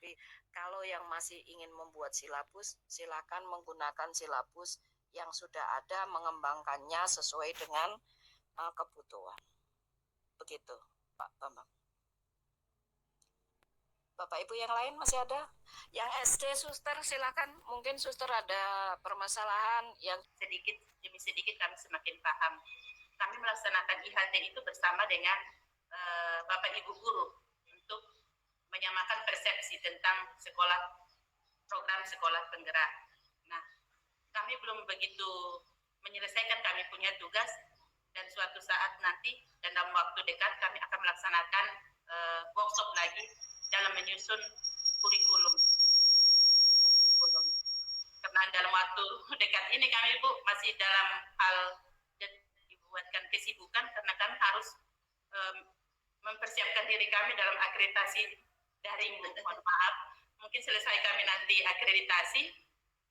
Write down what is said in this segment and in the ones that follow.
Tapi kalau yang masih ingin membuat silabus, silakan menggunakan silabus yang sudah ada, mengembangkannya sesuai dengan kebutuhan. Begitu, Pak Bambang. Bapak Ibu yang lain masih ada? Yang SD suster silakan. Mungkin suster ada permasalahan yang sedikit demi sedikit kami semakin paham. Kami melaksanakan IHT itu bersama dengan Bapak Ibu guru untuk menyamakan persepsi tentang program sekolah penggerak. Nah, kami belum begitu menyelesaikan kami punya tugas, dan suatu saat nanti dalam waktu dekat kami akan melaksanakan workshop lagi dalam menyusun kurikulum. Karena dalam waktu dekat ini kami Bu masih dalam hal dibuatkan kesibukan karena kami harus mempersiapkan diri kami dalam akreditasi daring. Mohon maaf, mungkin selesai kami nanti akreditasi,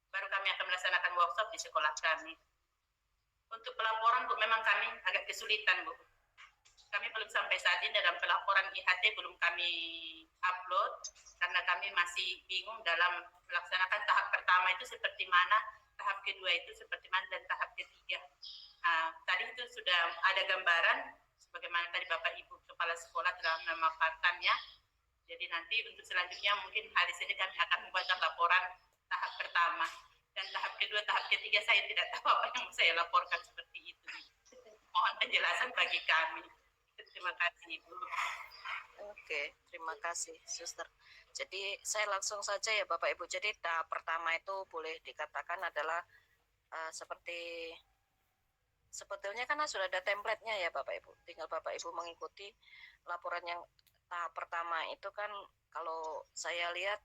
baru kami akan melaksanakan workshop di sekolah kami. Untuk pelaporan Bu, memang kami agak kesulitan Bu. Kami belum sampai saat ini dalam pelaporan IHT belum kami upload karena kami masih bingung dalam melaksanakan tahap pertama itu seperti mana, tahap kedua itu seperti mana, dan tahap ketiga. Tadi itu sudah ada gambaran sebagaimana tadi Bapak Ibu Kepala Sekolah telah memaparkannya. Jadi nanti untuk selanjutnya mungkin hari ini kami akan membuatkan laporan tahap pertama, dan tahap kedua, tahap ketiga saya tidak tahu apa yang saya laporkan seperti itu. Mohon penjelasan bagi kami. Terima kasih Ibu. Oke, terima kasih Suster. Jadi saya langsung saja ya Bapak Ibu. Jadi tahap pertama itu boleh dikatakan adalah seperti sebetulnya kan sudah ada template-nya ya Bapak Ibu. Tinggal Bapak Ibu mengikuti laporan yang tahap pertama itu kan kalau saya lihat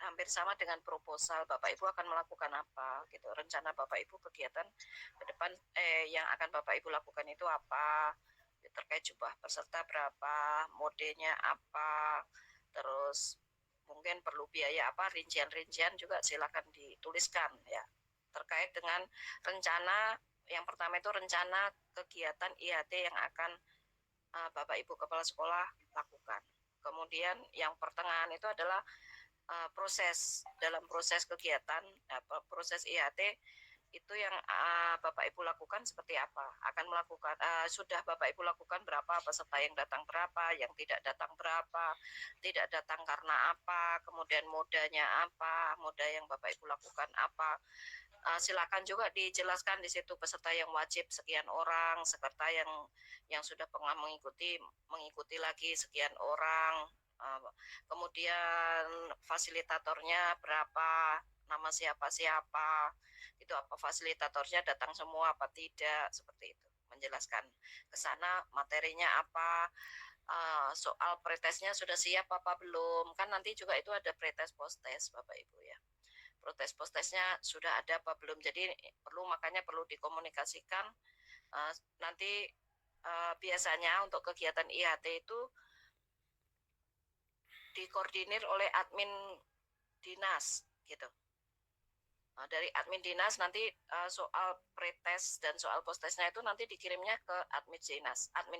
hampir sama dengan proposal. Bapak Ibu akan melakukan apa gitu. Rencana Bapak Ibu kegiatan ke depan yang akan Bapak Ibu lakukan itu apa? Terkait jumlah peserta berapa, modenya apa, terus mungkin perlu biaya apa, rincian-rincian juga silakan dituliskan ya. Terkait dengan rencana yang pertama itu rencana kegiatan IHT yang akan Bapak Ibu Kepala Sekolah lakukan. Kemudian yang pertengahan itu adalah dalam proses kegiatan, proses IHT itu yang Bapak Ibu lakukan seperti apa? Akan melakukan sudah Bapak Ibu lakukan berapa, peserta yang datang berapa, yang tidak datang berapa, tidak datang karena apa, kemudian modanya apa, moda yang Bapak Ibu lakukan apa. Silakan juga dijelaskan di situ peserta yang wajib sekian orang, peserta yang sudah pernah mengikuti lagi sekian orang. Kemudian fasilitatornya berapa, nama siapa, itu apa fasilitatornya datang semua apa tidak, seperti itu. Menjelaskan ke sana materinya apa, soal pretesnya sudah siap apa belum, kan nanti juga itu ada pretes postes Bapak Ibu ya. Protes postesnya sudah ada apa belum, jadi makanya perlu dikomunikasikan. Nanti biasanya untuk kegiatan IHT itu dikoordinir oleh admin dinas gitu. Dari admin dinas nanti soal pretest dan soal postesnya itu nanti dikirimnya ke admin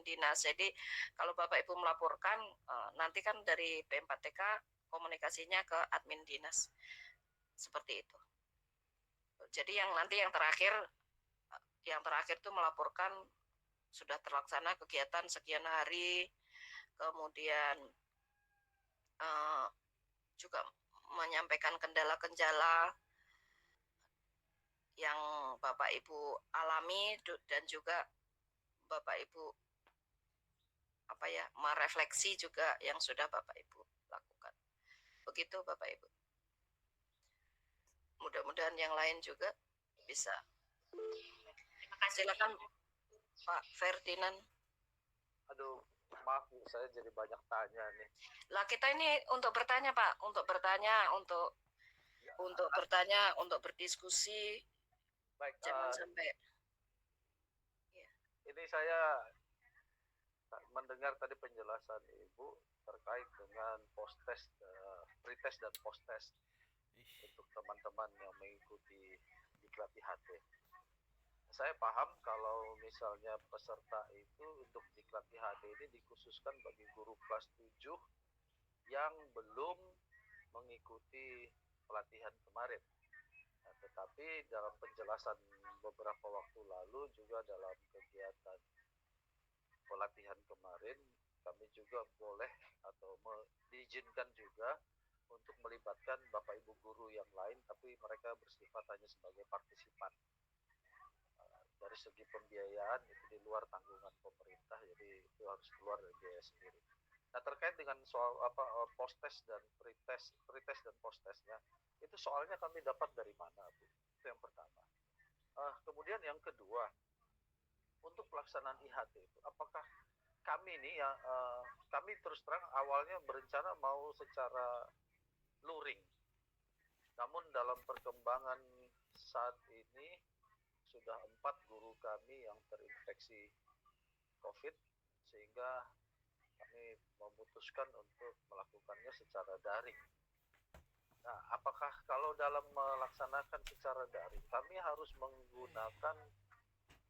dinas. Jadi kalau Bapak Ibu melaporkan nanti kan dari P4TK komunikasinya ke admin dinas. Seperti itu. Jadi yang nanti yang terakhir itu melaporkan sudah terlaksana kegiatan sekian hari, kemudian juga menyampaikan kendala-kendala yang Bapak Ibu alami dan juga Bapak Ibu merefleksi juga yang sudah Bapak Ibu lakukan. Begitu Bapak Ibu. Mudah-mudahan yang lain juga bisa. Terima kasih. Silakan Pak Ferdinand. Aduh, maaf saya jadi banyak tanya nih. Lah kita ini untuk bertanya Pak, untuk bertanya, untuk berdiskusi. Baik, jangan sampai. Ya. Ini saya mendengar tadi penjelasan Ibu terkait dengan post-test, pretest dan post-test untuk teman-teman yang mengikuti diklat IHT. Saya paham kalau misalnya peserta itu untuk diklat IHT ini dikhususkan bagi guru kelas 7 yang belum mengikuti pelatihan kemarin. Nah, tetapi dalam penjelasan beberapa waktu lalu juga dalam kegiatan pelatihan kemarin kami juga boleh atau diizinkan juga untuk melibatkan Bapak Ibu guru yang lain, tapi mereka bersifat hanya sebagai partisipan. Dari segi pembiayaan itu di luar tanggungan pemerintah, jadi itu harus keluar dari biaya sendiri. Nah, terkait dengan soal post test dan pretest dan post testnya, itu soalnya kami dapat dari mana, Bu? Itu yang pertama. Kemudian yang kedua, untuk pelaksanaan IHT itu, apakah kami nih ya, kami terus terang awalnya berencana mau secara luring, namun dalam perkembangan saat ini sudah 4 guru kami yang terinfeksi COVID, sehingga kami memutuskan untuk melakukannya secara daring. Nah, apakah kalau dalam melaksanakan secara daring, kami harus menggunakan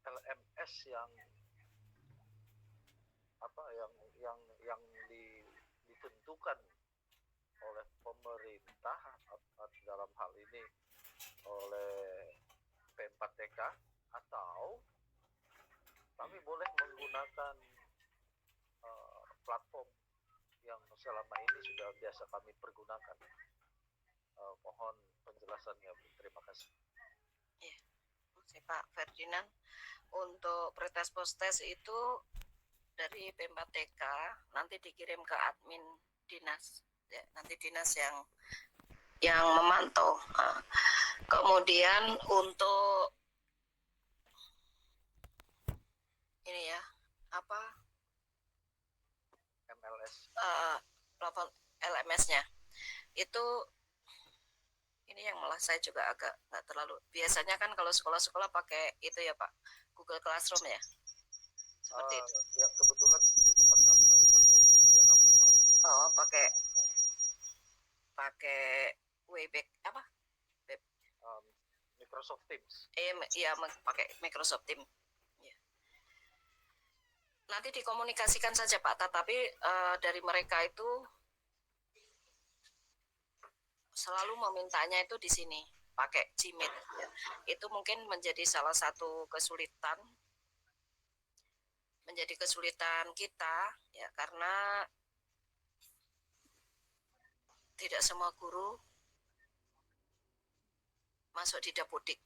LMS yang ditentukan oleh pemerintah dalam hal ini oleh P4TK, atau kami boleh menggunakan platform yang selama ini sudah biasa kami pergunakan? Mohon penjelasannya, Bu. Terima kasih. Ya, Pak Ferdinand, untuk pretest postes itu dari P4TK nanti dikirim ke admin dinas, ya, nanti dinas yang memantau. Kemudian untuk ini ya, MLS, platform LMS-nya itu, ini yang malah saya juga agak nggak terlalu. Biasanya kan kalau sekolah-sekolah pakai itu ya Pak, Google Classroom ya. Seperti itu. Ya, kebetulan di tempat kami pakai Office 365. Oh, pakai Webex Microsoft Teams. Iya, pakai Microsoft Teams. Ya. Nanti dikomunikasikan saja Pak, tetapi dari mereka itu selalu memintanya itu di sini pakai Gmail. Ya. Itu mungkin menjadi salah satu kesulitan kita ya, karena tidak semua guru masuk di Dapodik.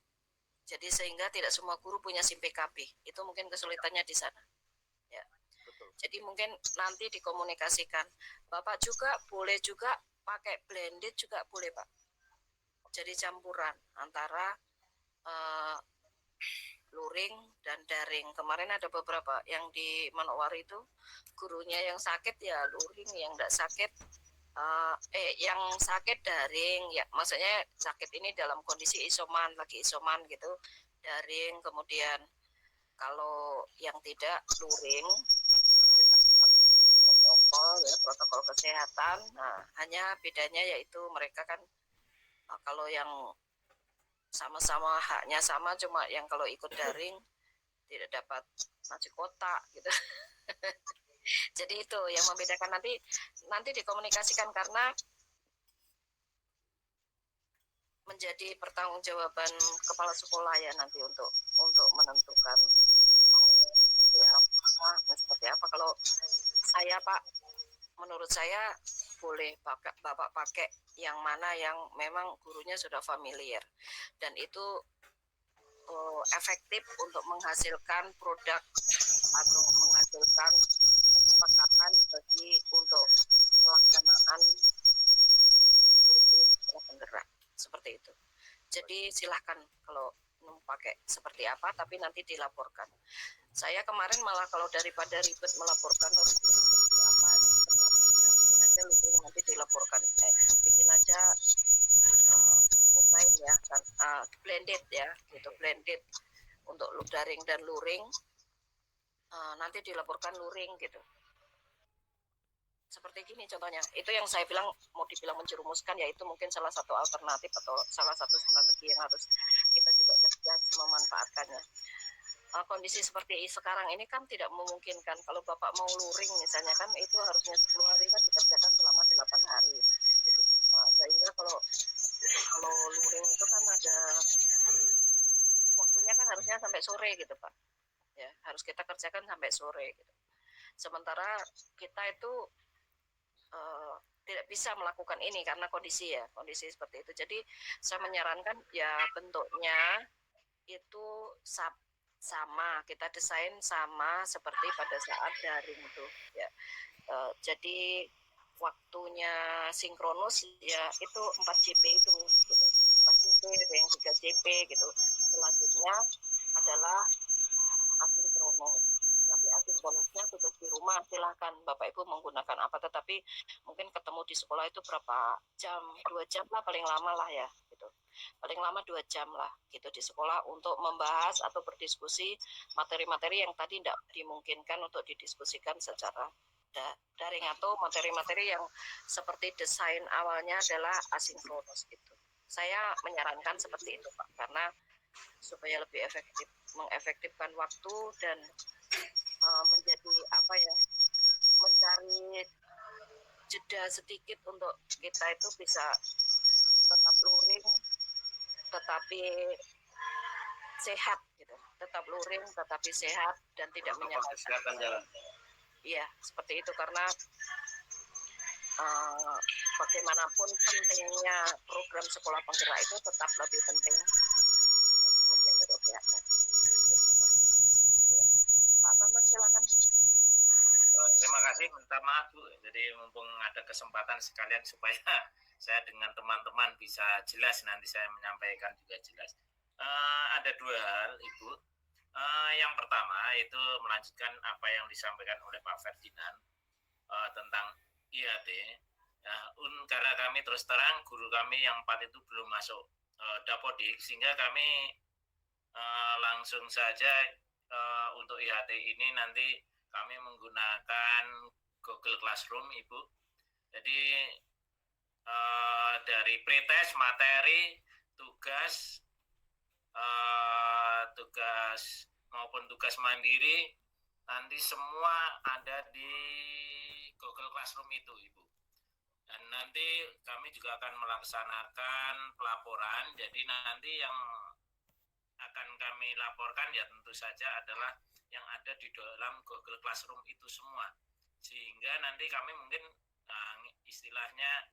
Jadi sehingga tidak semua guru punya SIM PKB. Itu mungkin kesulitannya di sana. Ya. Betul. Jadi mungkin nanti dikomunikasikan. Bapak juga boleh juga pakai blended juga boleh Pak. Jadi campuran antara luring dan daring. Kemarin ada beberapa yang di Manowari itu gurunya yang sakit ya luring, yang enggak sakit yang sakit daring ya, maksudnya sakit ini dalam kondisi lagi isoman gitu, daring. Kemudian kalau yang tidak luring, protokol kesehatan. Nah, hanya bedanya yaitu mereka kan kalau yang sama-sama haknya sama, cuma yang kalau ikut daring tidak dapat nasi kotak gitu. Jadi itu yang membedakan, nanti dikomunikasikan, karena menjadi pertanggungjawaban kepala sekolah ya nanti untuk menentukan mau seperti apa. Kalau saya Pak, menurut saya boleh Bapak pakai yang mana yang memang gurunya sudah familiar dan itu efektif untuk menghasilkan produk atau menghasilkan kesepakatan untuk pelaksanaan kurikulum penggerak seperti itu. Jadi silahkan kalau mau pakai seperti apa, tapi nanti dilaporkan. Saya kemarin malah kalau daripada ribet melaporkan harus seperti apa, bikin aja luring nanti dilaporkan. Bikin aja combine ya, kan blended ya, gitu, blended untuk daring dan luring. Nanti dilaporkan luring gitu. Seperti gini contohnya. Itu yang saya bilang, mau dibilang menjerumuskan, yaitu mungkin salah satu alternatif atau salah satu strategi yang harus kita juga cerdas memanfaatkannya. Kondisi seperti sekarang ini kan tidak memungkinkan. Kalau Bapak mau luring misalnya kan itu harusnya 10 hari kan dikerjakan selama 8 hari gitu. Sehingga kan sampai sore gitu. Sementara kita itu tidak bisa melakukan ini karena kondisi seperti itu. Jadi saya menyarankan ya bentuknya itu sama, kita desain sama seperti pada saat daring itu ya. Jadi waktunya sinkronus ya itu 4 JP itu gitu. 4 JP yang 3 JP gitu. Selanjutnya adalah asinkronus. Nanti asinkronusnya tugas di rumah silahkan Bapak Ibu menggunakan apa, tetapi mungkin ketemu di sekolah itu berapa jam, 2 jam lah paling lama lah ya gitu. Paling lama 2 jam lah gitu di sekolah untuk membahas atau berdiskusi materi-materi yang tadi tidak dimungkinkan untuk didiskusikan secara daring, atau materi-materi yang seperti desain awalnya adalah asinkronus gitu. Saya menyarankan seperti itu Pak, karena supaya lebih efektif, mengefektifkan waktu dan menjadi apa ya, mencari jeda sedikit untuk kita itu bisa tetap luring tetapi sehat gitu, tetap luring tetapi sehat dan tidak menyalahkan. Iya seperti itu, karena bagaimanapun pentingnya program sekolah penggerak itu tetap lebih penting menjaga kesehatan. Pak Bambang silakan. Terima kasih, minta maaf Bu. Jadi mumpung ada kesempatan sekalian supaya saya dengan teman-teman bisa jelas, nanti saya menyampaikan juga jelas. Ada dua hal Ibu. Yang pertama itu melanjutkan apa yang disampaikan oleh Pak Ferdinand tentang IHT. Karena kami terus terang guru kami yang 4 itu belum masuk Dapodik, sehingga kami langsung saja untuk IHT ini nanti kami menggunakan Google Classroom Ibu. Jadi dari pretest, materi, tugas maupun tugas mandiri nanti semua ada di Google Classroom itu Ibu. Dan nanti kami juga akan melaksanakan pelaporan. Jadi nanti yang akan kami laporkan ya tentu saja adalah yang ada di dalam Google Classroom itu semua, sehingga nanti kami mungkin istilahnya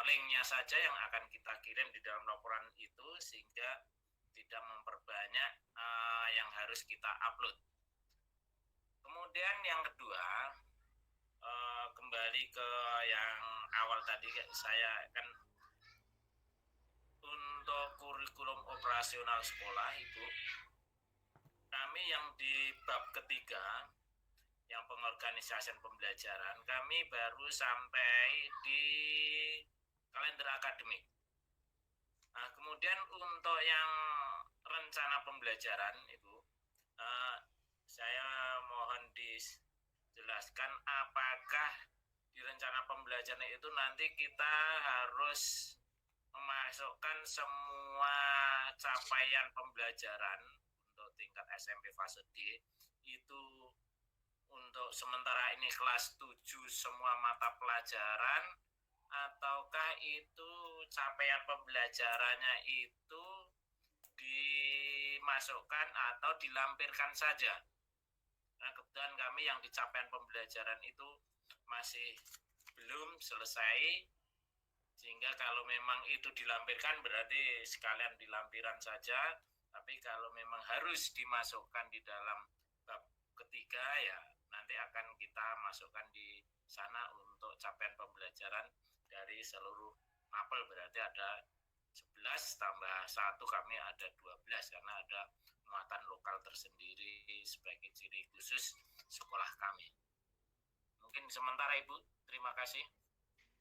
linknya saja yang akan kita kirim di dalam laporan itu, sehingga tidak memperbanyak yang harus kita upload. Kemudian yang kedua, kembali ke yang awal tadi, saya kan untuk kurikulum operasional sekolah Ibu, kami yang di bab ketiga, yang pengorganisasian pembelajaran, kami baru sampai di kalender akademik. Nah, kemudian untuk yang rencana pembelajaran Ibu, saya mohon dijelaskan apakah di rencana pembelajaran itu nanti kita harus memasukkan semua capaian pembelajaran untuk tingkat SMP fase D itu untuk sementara ini kelas 7 semua mata pelajaran, ataukah itu capaian pembelajarannya itu dimasukkan atau dilampirkan saja. Nah, kebetulan kami yang di capaian pembelajaran itu masih belum selesai, sehingga kalau memang itu dilampirkan berarti sekalian dilampiran saja. Tapi kalau memang harus dimasukkan di dalam bab ketiga ya nanti akan kita masukkan di sana untuk capaian pembelajaran dari seluruh mapel, berarti ada 11 tambah 1 kami ada 12 karena ada muatan lokal tersendiri sebagai ciri khusus sekolah kami. Mungkin sementara Ibu, terima kasih.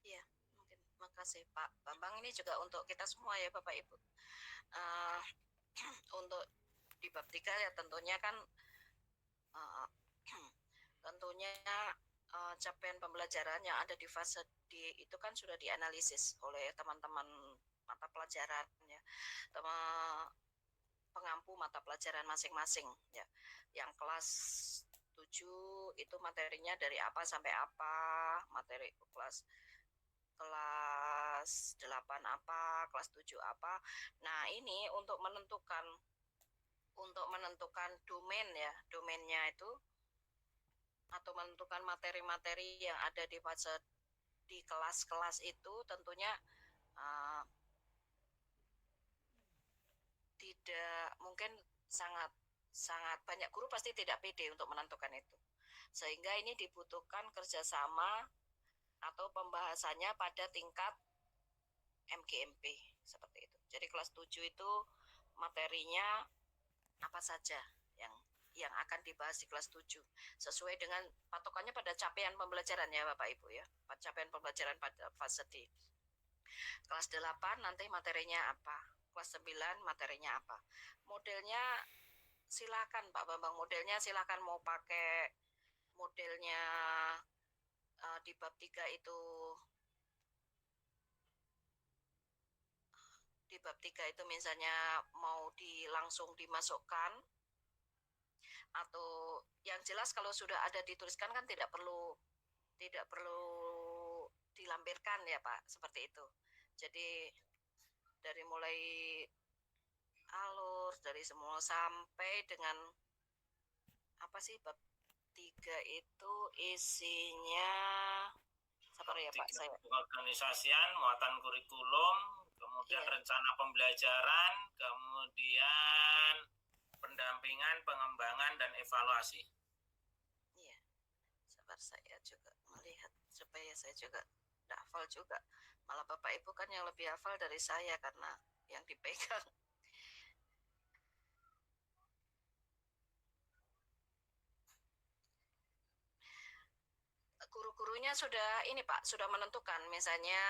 Iya, mungkin makasih Pak Bambang. Ini juga untuk kita semua ya Bapak Ibu. Untuk di bab 3 ya tentunya kan capaian pembelajaran yang ada di fase D itu kan sudah dianalisis oleh teman-teman mata pelajaran ya, pengampu mata pelajaran masing-masing ya. Yang kelas 7 itu materinya dari apa sampai apa, materi kelas 8 apa, kelas 7 apa. Nah, ini untuk menentukan untuk menentukan domain ya, domainnya itu atau menentukan materi-materi yang ada di fase di kelas-kelas itu tentunya uh, tidak mungkin sangat sangat banyak guru pasti tidak pede untuk menentukan itu. Sehingga ini dibutuhkan kerjasama atau pembahasannya pada tingkat MGMP seperti itu. Jadi kelas 7 itu materinya apa saja yang akan dibahas di kelas 7 sesuai dengan patokannya pada capaian pembelajaran ya Bapak Ibu ya. Capaian pembelajaran pada fase D. Kelas 8 nanti materinya apa? Kelas 9 materinya apa? Modelnya silakan Pak Bambang, modelnya silakan mau pakai modelnya di bab 3 itu misalnya mau langsung dimasukkan atau yang jelas kalau sudah ada dituliskan kan tidak perlu dilampirkan ya Pak, seperti itu. Jadi dari mulai alur dari semua sampai dengan apa sih bab 3 itu isinya sabar ya Pak saya. Organisasian, muatan kurikulum, kemudian rencana pembelajaran, kemudian pendampingan, pengembangan dan evaluasi. Iya. Sabar saya juga melihat supaya saya juga tidak hafal juga. Malah Bapak Ibu kan yang lebih hafal dari saya karena yang dipegang. Guru-gurunya sudah ini Pak, sudah menentukan misalnya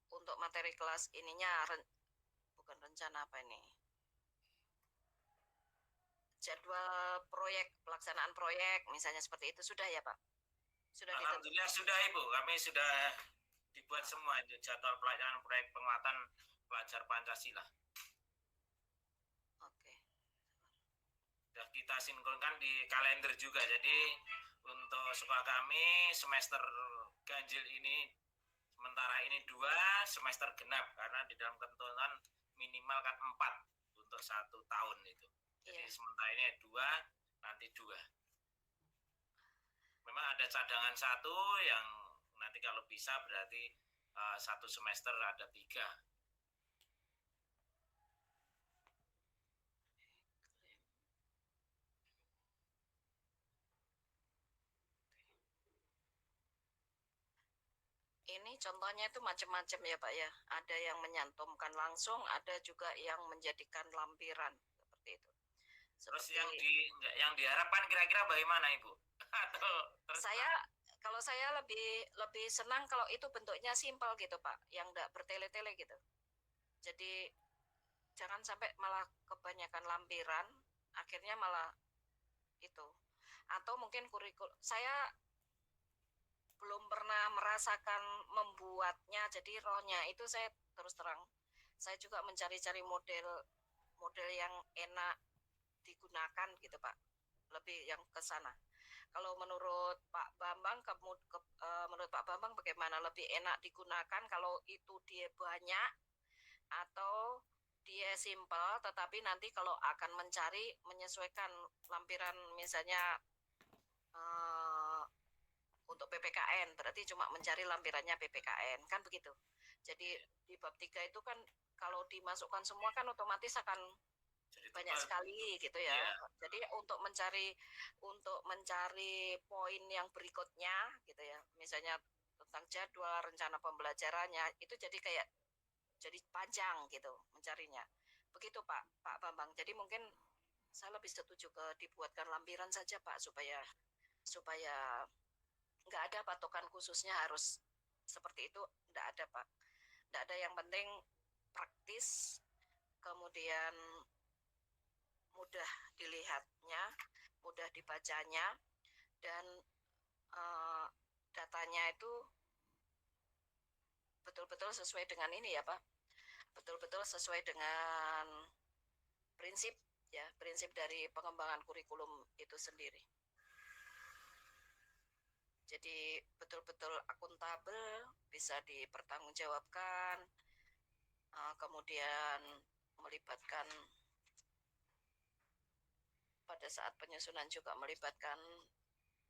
untuk materi kelas ininya bukan rencana apa ini? Jadwal proyek, pelaksanaan proyek misalnya seperti itu sudah ya Pak? Sudah Alhamdulillah sudah Ibu, kami sudah dibuat semua jadwal pelaksanaan proyek penguatan pelajar Pancasila. Oke. Sudah kita sinkronkan di kalender juga, jadi untuk sekolah kami semester ganjil ini sementara ini 2 semester genap karena di dalam ketentuan minimal kan 4 untuk 1 tahun itu. Jadi sementara ini 2 nanti 2. Memang ada cadangan 1 yang nanti kalau bisa berarti 1 semester ada 3. Ini contohnya itu macam-macam ya Pak ya. Ada yang menyantumkan langsung, ada juga yang menjadikan lampiran seperti itu. Terus yang diharapkan kira-kira bagaimana Ibu? Kalau saya lebih senang kalau itu bentuknya simpel gitu Pak, yang enggak bertele-tele gitu. Jadi jangan sampai malah kebanyakan lampiran, akhirnya malah itu. Atau mungkin saya belum pernah merasakan membuatnya, jadi rohnya itu saya terus terang. Saya juga mencari-cari model yang enak digunakan gitu Pak, lebih yang ke sana. Kalau menurut Pak Bambang, menurut Pak Bambang bagaimana, lebih enak digunakan kalau itu dia banyak atau dia simpel, tetapi nanti kalau akan mencari menyesuaikan lampiran misalnya untuk PPKN, berarti cuma mencari lampirannya PPKN, kan begitu. Jadi di bab 3 itu kan kalau dimasukkan semua kan otomatis akan banyak sekali gitu ya. Jadi untuk mencari poin yang berikutnya gitu ya, misalnya tentang jadwal, rencana pembelajarannya, itu jadi kayak jadi panjang gitu mencarinya. Begitu Pak Bambang. Jadi mungkin saya lebih setuju dibuatkan lampiran saja Pak, supaya nggak ada patokan khususnya harus seperti itu, nggak ada Pak. Nggak ada, yang penting praktis, kemudian mudah dilihatnya, mudah dibacanya, dan datanya itu betul-betul sesuai dengan ini ya Pak, betul-betul sesuai dengan prinsip dari pengembangan kurikulum itu sendiri. Jadi betul-betul akuntabel, bisa dipertanggungjawabkan, kemudian melibatkan pada saat penyusunan juga melibatkan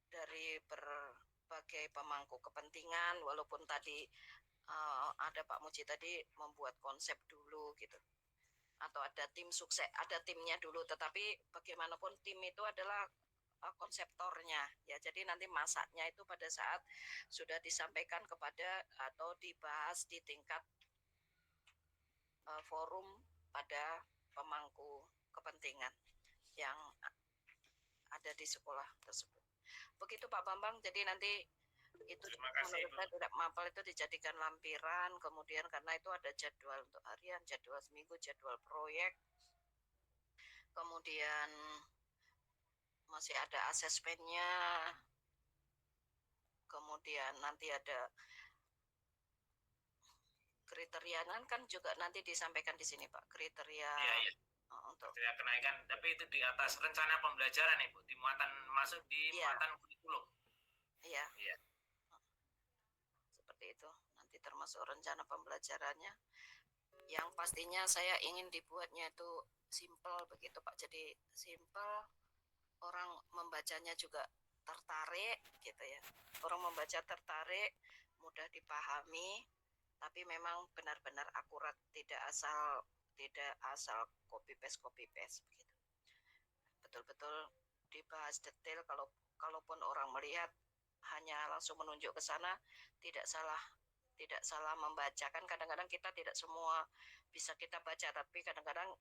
dari berbagai pemangku kepentingan, walaupun tadi ada Pak Muji tadi membuat konsep dulu gitu, atau ada tim sukses, ada timnya dulu, tetapi bagaimanapun tim itu adalah konseptornya ya. Jadi nanti masaknya itu pada saat sudah disampaikan kepada atau dibahas di tingkat forum pada pemangku kepentingan yang ada di sekolah tersebut. Begitu Pak Bambang. Jadi nanti itu Terima kasih, menurut Bu. saya tidak mapel itu dijadikan lampiran, kemudian karena itu ada jadwal untuk harian, jadwal seminggu, jadwal proyek, kemudian masih ada asesmennya, kemudian nanti ada kriteria kan juga nanti disampaikan di sini Pak, kriteria Iya. untuk Kriteria kenaikan, tapi itu di atas rencana pembelajaran Ibu, di muatan masuk di muatan kurikulum. Iya. Iya. Seperti itu. Nanti termasuk rencana pembelajarannya. Yang pastinya saya ingin dibuatnya itu simple begitu Pak. Jadi simple, orang membacanya juga tertarik gitu ya. Orang membaca tertarik, mudah dipahami, tapi memang benar-benar akurat, tidak asal copy paste begitu. Betul-betul dibahas detail. Kalaupun orang melihat hanya langsung menunjuk ke sana, tidak salah membaca. Kan kadang-kadang kita tidak semua bisa kita baca, tapi kadang-kadang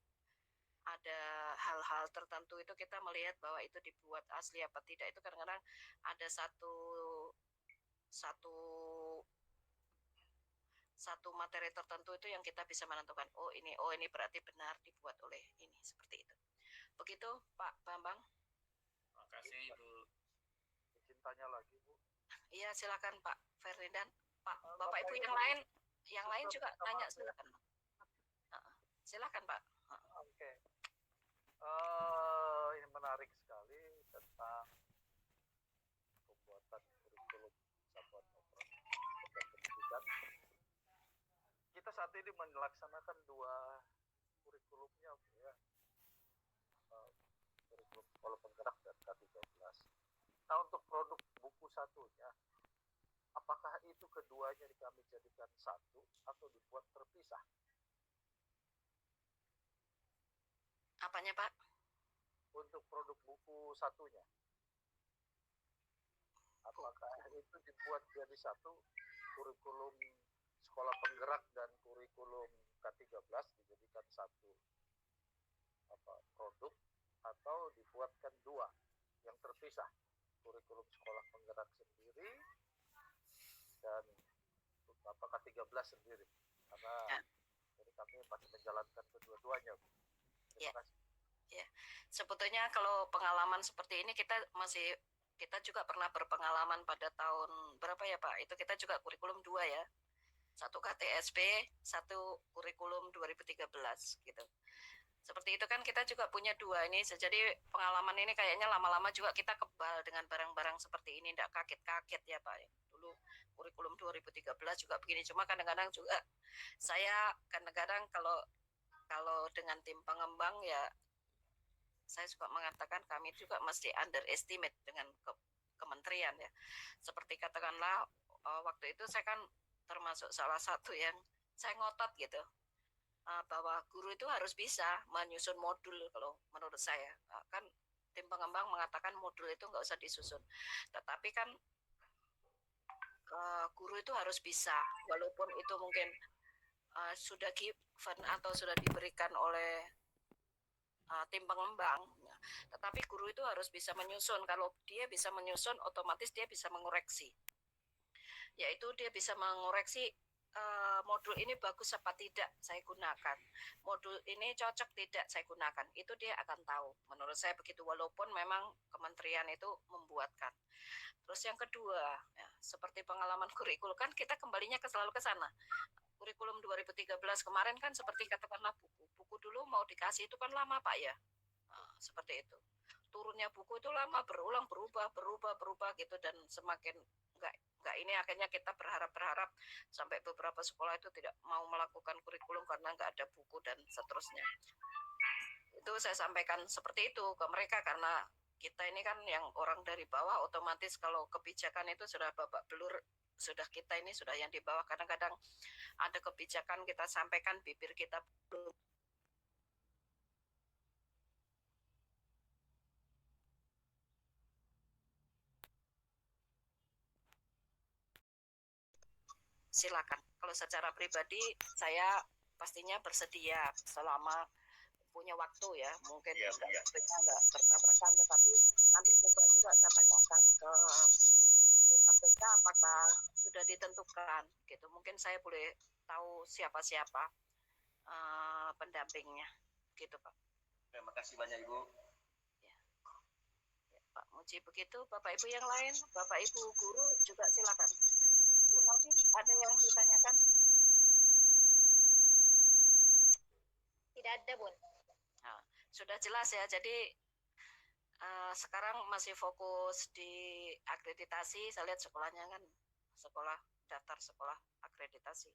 ada hal-hal tertentu itu kita melihat bahwa itu dibuat asli apa tidak, itu kadang-kadang ada satu materi tertentu itu yang kita bisa menentukan, oh ini berarti benar dibuat oleh ini, seperti itu. Begitu Pak Bambang. Terima kasih Ibu. Izin tanya lagi Bu. Iya silakan Pak Ferdinand. Pak Bapak Ibu yang lain juga tanya, silakan. Silakan Pak. Oke. Ini menarik sekali tentang pembuatan kurikulum satuan pendidikan. Kita saat ini melaksanakan 2 kurikulumnya, ya. Kurikulum sekolah penggerak dan K13. Nah, untuk produk buku satunya, apakah itu keduanya kami jadikan satu atau dibuat terpisah? Apanya Pak? Untuk produk buku satunya, apakah itu dibuat jadi satu, kurikulum sekolah penggerak dan kurikulum K13 dijadikan satu produk, atau dibuatkan 2 yang terpisah, kurikulum sekolah penggerak sendiri dan K13 sendiri, karena jadi kami masih menjalankan kedua-duanya. Terima kasih. Ya, sebetulnya kalau pengalaman seperti ini kita juga pernah berpengalaman pada tahun berapa ya Pak? Itu kita juga kurikulum 2 ya. 1 KTSP, 1 kurikulum 2013 gitu. Seperti itu kan kita juga punya 2 ini. Jadi pengalaman ini kayaknya lama-lama juga kita kebal dengan barang-barang seperti ini, enggak kaget-kaget ya Pak. Dulu kurikulum 2013 juga begini, cuma kadang-kadang juga saya kadang-kadang kalau dengan tim pengembang ya, saya suka mengatakan kami juga mesti underestimate dengan kementerian ya. Seperti katakanlah waktu itu saya kan termasuk salah satu yang saya ngotot gitu, bahwa guru itu harus bisa menyusun modul. Kalau menurut saya kan tim pengembang mengatakan modul itu nggak usah disusun, tetapi kan guru itu harus bisa, walaupun itu mungkin sudah given atau sudah diberikan oleh tim pengembang, tetapi guru itu harus bisa menyusun. Kalau dia bisa menyusun, otomatis dia bisa mengoreksi, yaitu dia bisa mengoreksi modul ini bagus apa tidak saya gunakan, modul ini cocok tidak saya gunakan, itu dia akan tahu. Menurut saya begitu, walaupun memang kementerian itu membuatkan. Terus yang kedua, ya, seperti pengalaman kurikulum kan kita kembalinya selalu ke sana. Kurikulum 2013 kemarin kan seperti katakanlah buku dulu mau dikasih itu kan lama Pak ya, seperti itu. Turunnya buku itu lama, berulang, berubah gitu, dan semakin nggak nggak ini, akhirnya kita berharap sampai beberapa sekolah itu tidak mau melakukan kurikulum karena nggak ada buku dan seterusnya. Itu saya sampaikan seperti itu ke mereka karena kita ini kan yang orang dari bawah, otomatis kalau kebijakan itu sudah babak belur, sudah kita ini sudah yang di bawah. Kadang-kadang ada kebijakan kita sampaikan, bibir kita belum silakan. Kalau secara pribadi saya pastinya bersedia selama punya waktu ya, mungkin kita nggak bertabrakan, tetapi nanti coba juga saya tanyakan ke BK apakah sudah ditentukan gitu. Mungkin saya boleh tahu siapa-siapa pendampingnya gitu Pak. Terima kasih banyak Ibu. Ya, Pak Muji begitu. Bapak Ibu yang lain, Bapak Ibu guru juga silakan. Bu Novi, ada yang ditanyakan? Tidak ada, Bun. Nah, sudah jelas ya. Jadi sekarang masih fokus di akreditasi. Saya lihat sekolahnya kan sekolah daftar sekolah akreditasi.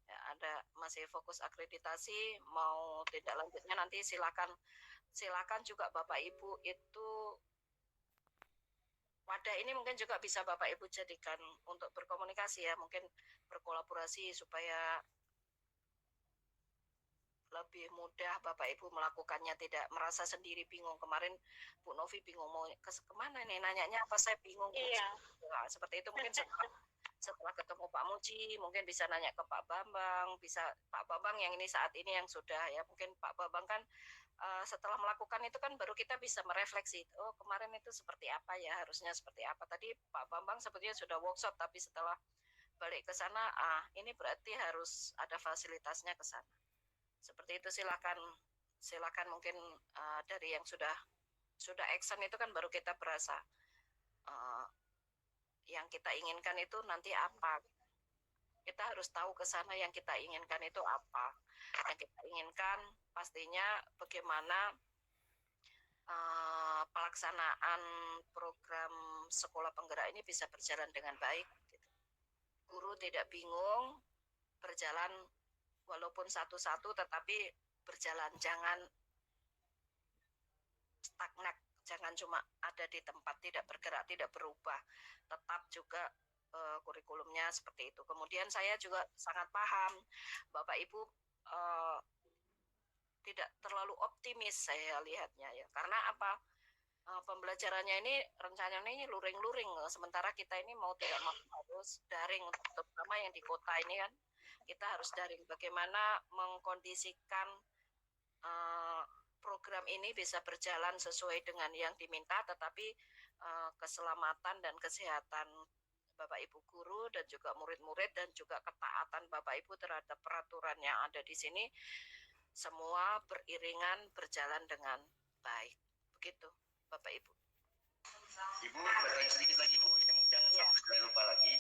Ya, ada masih fokus akreditasi. Mau tindak lanjutnya nanti silakan juga Bapak Ibu itu wadah ini mungkin juga bisa Bapak Ibu jadikan untuk berkomunikasi ya, mungkin berkolaborasi supaya lebih mudah Bapak Ibu melakukannya, tidak merasa sendiri bingung. Kemarin Bu Novi bingung mau kemana nih, nanyanya apa, saya bingung. Iya. Nah, seperti itu mungkin setelah ketemu Pak Muji mungkin bisa nanya ke Pak Bambang, bisa Pak Bambang yang ini saat ini yang sudah ya, mungkin Pak Bambang kan setelah melakukan itu kan baru kita bisa merefleksi, oh kemarin itu seperti apa ya, harusnya seperti apa. Tadi Pak Bambang sebetulnya sudah workshop, tapi setelah balik ke sana, ini berarti harus ada fasilitasnya ke sana. Seperti itu, silakan mungkin dari yang sudah action itu kan baru kita berasa yang kita inginkan itu nanti apa. Kita harus tahu ke sana yang kita inginkan itu apa. Yang kita inginkan pastinya bagaimana pelaksanaan program sekolah penggerak ini bisa berjalan dengan baik. Guru tidak bingung, berjalan walaupun satu-satu tetapi berjalan, jangan stagnan, jangan cuma ada di tempat, tidak bergerak, tidak berubah, tetap juga kurikulumnya seperti itu. Kemudian saya juga sangat paham Bapak Ibu tidak terlalu optimis saya lihatnya ya, karena apa, pembelajarannya ini rencananya ini luring-luring, sementara kita ini mau tidak mau harus daring, terutama yang di kota ini kan kita harus daring. Bagaimana mengkondisikan program ini bisa berjalan sesuai dengan yang diminta, tetapi keselamatan dan kesehatan Bapak Ibu guru dan juga murid-murid dan juga ketaatan Bapak Ibu terhadap peraturan yang ada di sini semua beriringan berjalan dengan baik. Begitu Bapak Ibu. Ibu, bertanya sedikit lagi Bu, ini jangan sampai lupa lagi.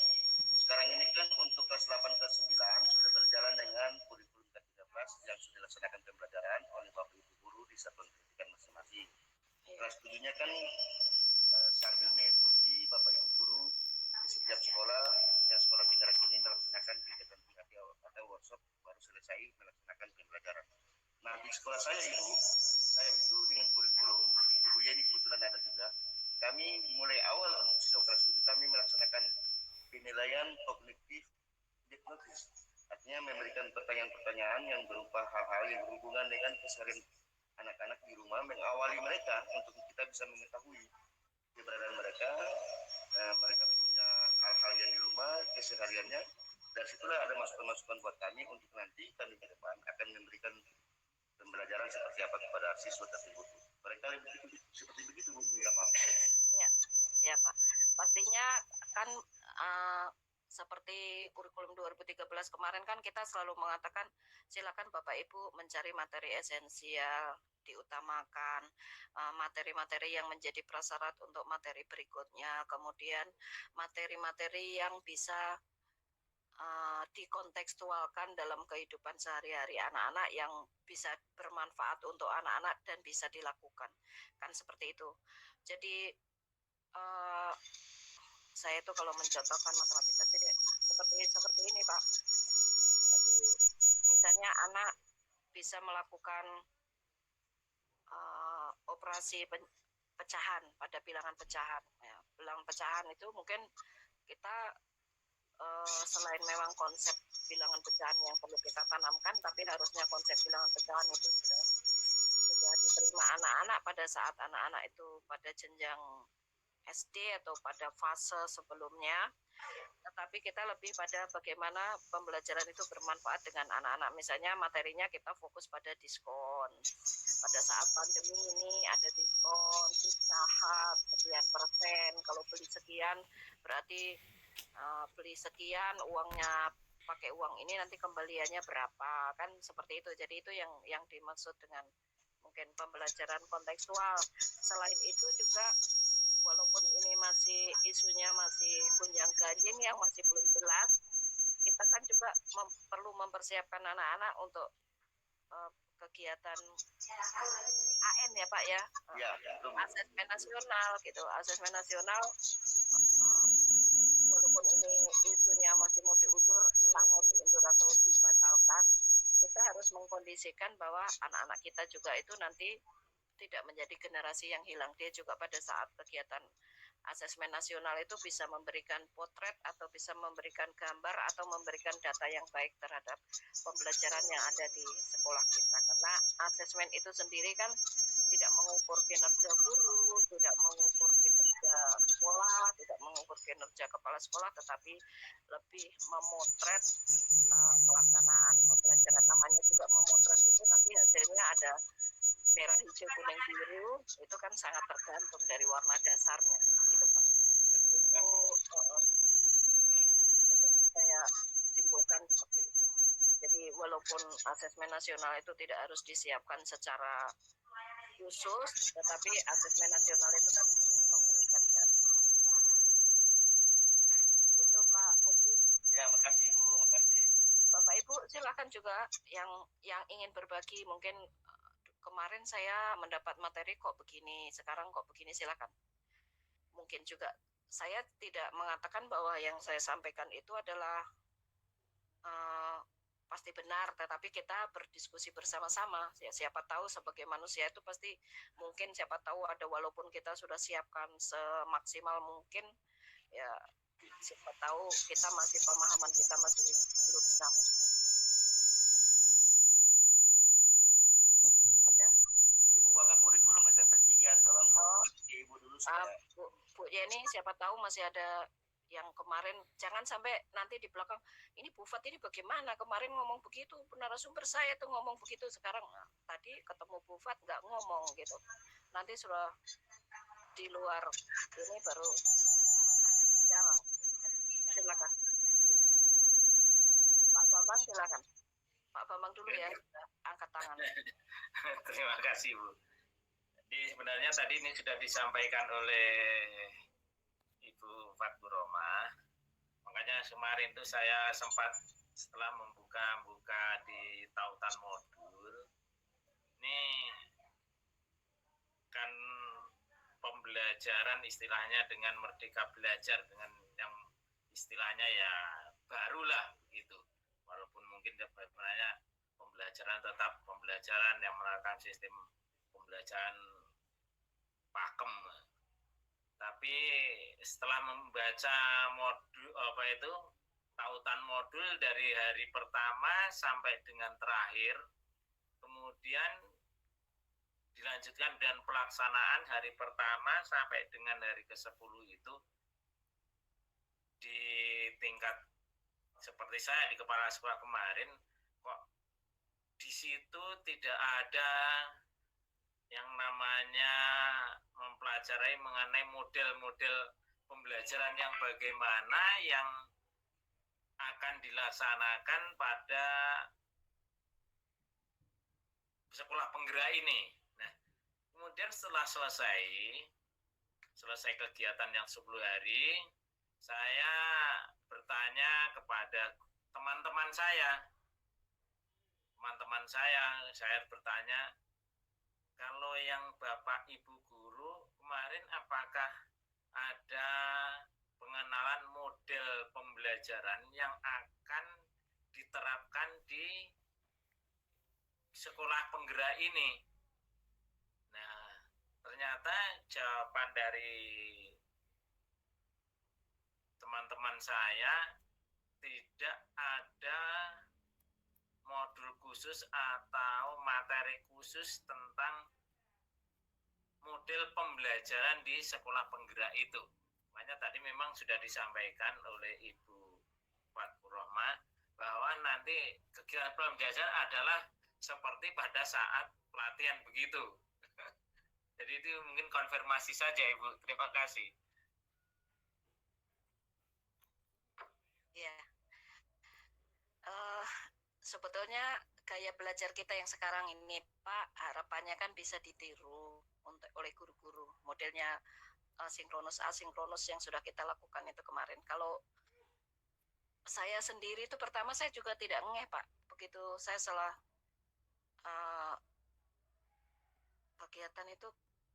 Sekarang ini kan untuk kelas 8 kelas 9 sudah berjalan dengan kurikulum K13 yang sudah dilaksanakan pembelajaran oleh Bapak Ibu guru di satuan pendidikan masing-masing. Kelas 7-nya kan sambil mengikuti Bapak Ibu guru di setiap sekolah yang sekolah penggerak ini melaksanakan kegiatan atau workshop baru selesai melaksanakan pembelajaran. Nah di sekolah saya Ibu, saya itu dengan kurikulum, Ibu Yeni kebetulan ada juga, kami mulai awal untuk sejak kelas 7 kami melaksanakan penilaian kognitif diagnosis, artinya memberikan pertanyaan-pertanyaan yang berupa hal-hal yang berhubungan dengan keseharian anak-anak di rumah, mengawali mereka untuk kita bisa mengetahui keberadaan mereka, mereka punya hal-hal yang di rumah, kesehariannya. Dari situlah ada masukan-masukan buat kami untuk nanti kami ke depan akan memberikan pembelajaran seperti apa kepada siswa tersebut. Mereka seperti begitu Bu, ya maaf. Ya Pak, pastinya kan seperti kurikulum 2013 kemarin kan kita selalu mengatakan silakan Bapak Ibu mencari materi esensial, diutamakan materi-materi yang menjadi prasyarat untuk materi berikutnya, kemudian materi-materi yang bisa dikontekstualkan dalam kehidupan sehari-hari anak-anak yang bisa bermanfaat untuk anak-anak dan bisa dilakukan, kan seperti itu. Jadi saya itu kalau mencontohkan matematika seperti ini Pak. Jadi, misalnya anak bisa melakukan operasi pecahan pada bilangan pecahan. Ya, bilangan pecahan itu mungkin kita selain memang konsep bilangan pecahan yang perlu kita tanamkan, tapi harusnya konsep bilangan pecahan itu sudah diterima anak-anak pada saat anak-anak itu pada jenjang SD atau pada fase sebelumnya. Tetapi kita lebih pada bagaimana pembelajaran itu bermanfaat dengan anak-anak. Misalnya materinya kita fokus pada diskon. Pada saat pandemi ini ada diskon, saham, sekian persen. Kalau beli sekian berarti beli sekian, uangnya pakai uang ini nanti kembaliannya berapa, kan seperti itu. Jadi itu yang dimaksud dengan mungkin pembelajaran kontekstual. Selain itu juga walaupun ini masih isunya masih gunjang ganjing yang masih belum jelas, kita kan juga perlu mempersiapkan anak-anak untuk kegiatan AN ya Pak ya, asesmen nasional gitu. Asesmen nasional walaupun ini isunya masih mau diundur, entah mau diundur atau dibatalkan, kita harus mengkondisikan bahwa anak-anak kita juga itu nanti tidak menjadi generasi yang hilang. Dia juga pada saat kegiatan asesmen nasional itu bisa memberikan potret atau bisa memberikan gambar atau memberikan data yang baik terhadap pembelajaran yang ada di sekolah kita. Karena asesmen itu sendiri kan tidak mengukur kinerja guru, tidak mengukur kinerja sekolah, tidak mengukur kinerja kepala sekolah, tetapi lebih memotret pelaksanaan pembelajaran. Namanya juga memotret itu nanti hasilnya ada merah, hijau, kuning, biru, itu kan sangat tergantung dari warna dasarnya. Itu Pak. Itu saya timbulkan seperti itu. Jadi walaupun asesmen nasional itu tidak harus disiapkan secara khusus, tetapi asesmen nasional itu kan memberikan data. Itu Pak Muji. Ya, makasih Ibu, makasih. Bapak Ibu silakan juga yang ingin berbagi. Mungkin kemarin saya mendapat materi kok begini, sekarang kok begini, silakan. Mungkin juga saya tidak mengatakan bahwa yang saya sampaikan itu adalah pasti benar, tetapi kita berdiskusi bersama-sama. Ya, siapa tahu sebagai manusia itu pasti mungkin siapa tahu ada, walaupun kita sudah siapkan semaksimal mungkin, ya siapa tahu kita masih pemahaman kita masih belum sama. Ada? Ibu Wakaf kurikulum SMP 3, tolong Ibu dulu Bu Yeni, siapa tahu masih ada yang kemarin, jangan sampai nanti di belakang ini Bu Fat ini bagaimana kemarin ngomong begitu, narasumber saya tuh ngomong begitu, sekarang tadi ketemu Bu Fat nggak ngomong gitu, nanti sudah di luar ini baru bicara. Silakan Pak Bambang, silakan Pak Bambang dulu ya, angkat tangan. Terima kasih Bu. Jadi sebenarnya tadi ini sudah disampaikan oleh Ibu Fatbu Roma. Makanya kemarin itu saya sempat setelah membuka di tautan modul, ini kan pembelajaran istilahnya dengan Merdeka Belajar, dengan yang istilahnya ya barulah gitu. Walaupun mungkin sebenarnya pembelajaran tetap pembelajaran yang menerapkan sistem pembelajaran pakem. Tapi setelah membaca modul tautan modul dari hari pertama sampai dengan terakhir, kemudian dilanjutkan dengan pelaksanaan hari pertama sampai dengan hari ke-10 itu di tingkat seperti saya di kepala sekolah kemarin, kok di situ tidak ada yang namanya mempelajari mengenai model-model pembelajaran yang bagaimana yang akan dilaksanakan pada sekolah penggerak ini. Nah, kemudian setelah selesai kegiatan yang 10 hari, saya bertanya kepada teman-teman saya, saya bertanya, kalau yang Bapak Ibu guru kemarin apakah ada pengenalan pembelajaran yang akan diterapkan di sekolah penggerak ini. Nah, ternyata jawaban dari teman-teman saya tidak ada modul khusus atau materi khusus tentang model pembelajaran di sekolah penggerak itu. Makanya tadi memang sudah disampaikan oleh Ibu Fatkur Rohmah bahwa nanti kegiatan pembelajaran adalah seperti pada saat pelatihan begitu. Jadi itu mungkin konfirmasi saja Ibu. Terima kasih. Ya, sebetulnya gaya belajar kita yang sekarang ini, Pak, harapannya kan bisa ditiru oleh guru-guru. Modelnya sinkronus asinkronus yang sudah kita lakukan itu kemarin. Kalau saya sendiri itu pertama saya juga tidak ngeh, Pak. Begitu saya setelah kegiatan itu,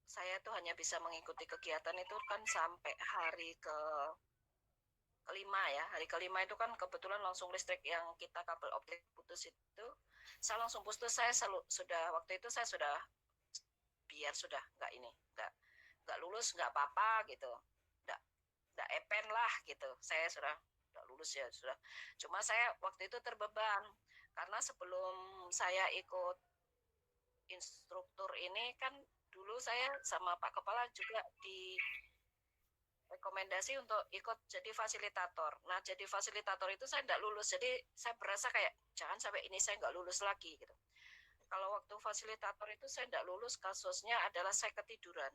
saya itu hanya bisa mengikuti kegiatan itu kan sampai hari kelima ya. Hari kelima itu kan kebetulan langsung listrik yang kita kabel optik putus itu, saya langsung putus. Saya sudah waktu itu saya sudah biar sudah nggak lulus nggak apa-apa gitu, nggak epen lah gitu. Saya sudah nggak lulus ya sudah. Cuma saya waktu itu terbeban karena sebelum saya ikut instruktur ini kan dulu saya sama Pak Kepala juga di rekomendasi untuk ikut jadi fasilitator. Nah, jadi fasilitator itu saya nggak lulus, jadi saya berasa kayak jangan sampai ini saya nggak lulus lagi gitu. Kalau waktu fasilitator itu saya nggak lulus, kasusnya adalah saya ketiduran.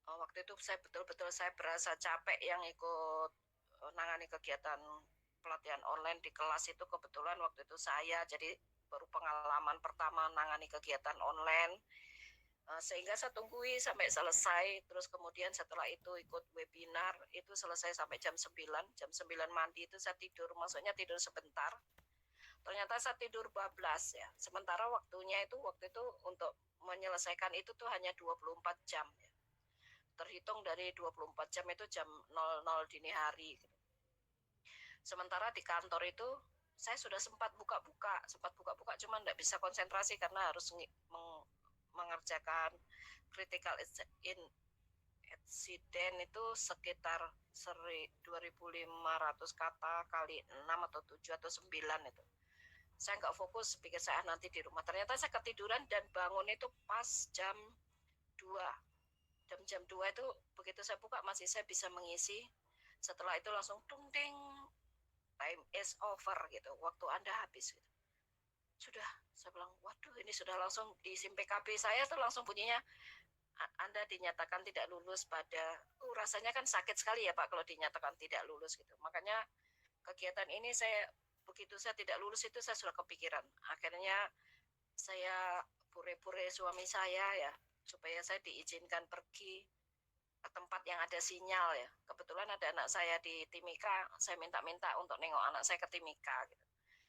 Waktu itu saya betul-betul saya berasa capek yang ikut nangani kegiatan pelatihan online di kelas itu. Kebetulan waktu itu saya jadi baru pengalaman pertama nangani kegiatan online. Sehingga saya tunggui sampai selesai, terus kemudian setelah itu ikut webinar, itu selesai sampai jam 9 mandi itu saya tidur, maksudnya tidur sebentar. Ternyata saya tidur bablas ya, sementara waktu itu untuk menyelesaikan itu tuh hanya 24 jam ya. Terhitung dari 24 jam itu jam 00 dini hari gitu. Sementara di kantor itu saya sudah sempat buka-buka, cuma nggak bisa konsentrasi karena harus mengerjakan critical incident itu sekitar 2.500 kata kali 6 atau 7 atau 9 itu. Saya nggak fokus, pikir saya nanti di rumah. Ternyata saya ketiduran dan bangun itu pas jam 2. Jam 2 itu begitu saya buka masih saya bisa mengisi. Setelah itu langsung tung ding, time is over gitu, waktu Anda habis gitu. Sudah, saya bilang, waduh ini sudah langsung di SIM PKB saya tuh langsung bunyinya, Anda dinyatakan tidak lulus pada, rasanya kan sakit sekali ya Pak kalau dinyatakan tidak lulus gitu. Makanya kegiatan ini begitu saya tidak lulus itu saya sudah kepikiran. Akhirnya saya pure-pure suami saya ya, supaya saya diizinkan pergi ke tempat yang ada sinyal ya. Kebetulan ada anak saya di Timika, saya minta-minta untuk nengok anak saya ke Timika gitu.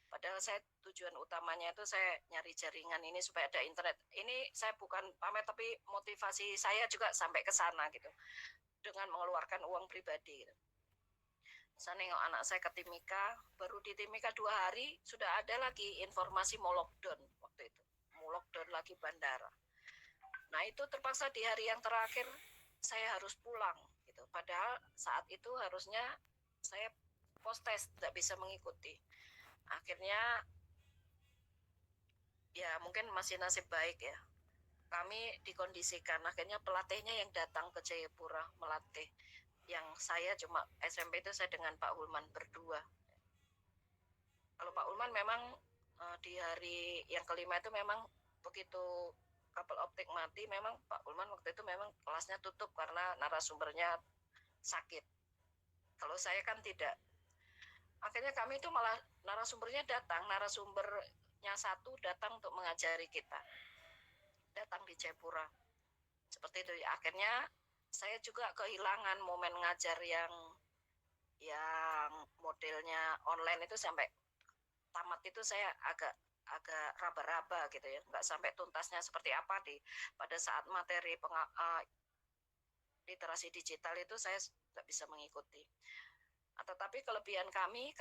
Padahal saya tujuan utamanya itu saya nyari jaringan ini supaya ada internet. Ini saya bukan pamer tapi motivasi saya juga sampai ke sana gitu. Dengan mengeluarkan uang pribadi gitu. Saya nengok anak saya ke Timika, baru di Timika 2 hari sudah ada lagi informasi mau lockdown waktu itu. Mau lockdown lagi bandara. Nah, itu terpaksa di hari yang terakhir saya harus pulang gitu. Padahal saat itu harusnya saya post test tidak bisa mengikuti. Akhirnya ya mungkin masih nasib baik ya, kami dikondisikan, akhirnya pelatihnya yang datang ke Jayapura melatih. Yang saya cuma SMP itu saya dengan Pak Hulman berdua. Kalau Pak Hulman memang di hari yang kelima itu memang begitu kabel optik mati, memang Pak Hulman waktu itu memang kelasnya tutup karena narasumbernya sakit. Kalau saya kan tidak. Akhirnya kami itu malah narasumbernya satu datang untuk mengajari kita. Datang di Jayapura. Seperti itu. Akhirnya saya juga kehilangan momen ngajar yang modelnya online itu sampai tamat itu saya agak raba-raba gitu ya. Nggak sampai tuntasnya seperti apa pada saat materi literasi digital itu saya nggak bisa mengikuti. Tetapi kelebihan kami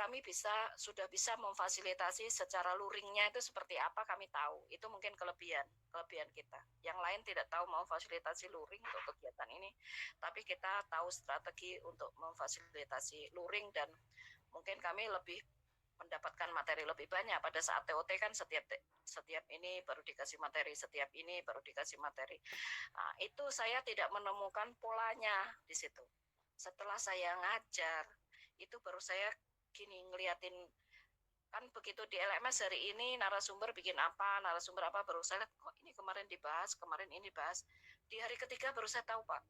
sudah bisa memfasilitasi secara luringnya itu seperti apa kami tahu. Itu mungkin kelebihan kita. Yang lain tidak tahu mau fasilitasi luring untuk kegiatan ini, tapi kita tahu strategi untuk memfasilitasi luring dan mungkin kami lebih mendapatkan materi lebih banyak. Pada saat TOT kan setiap ini baru dikasih materi, setiap ini baru dikasih materi. Nah, itu saya tidak menemukan polanya di situ. Setelah saya ngajar, itu baru saya gini ngeliatin, kan begitu di LMS hari ini narasumber bikin apa, narasumber apa, baru saya lihat kok ini kemarin dibahas, kemarin ini dibahas. Di hari ketiga baru saya tahu Pak,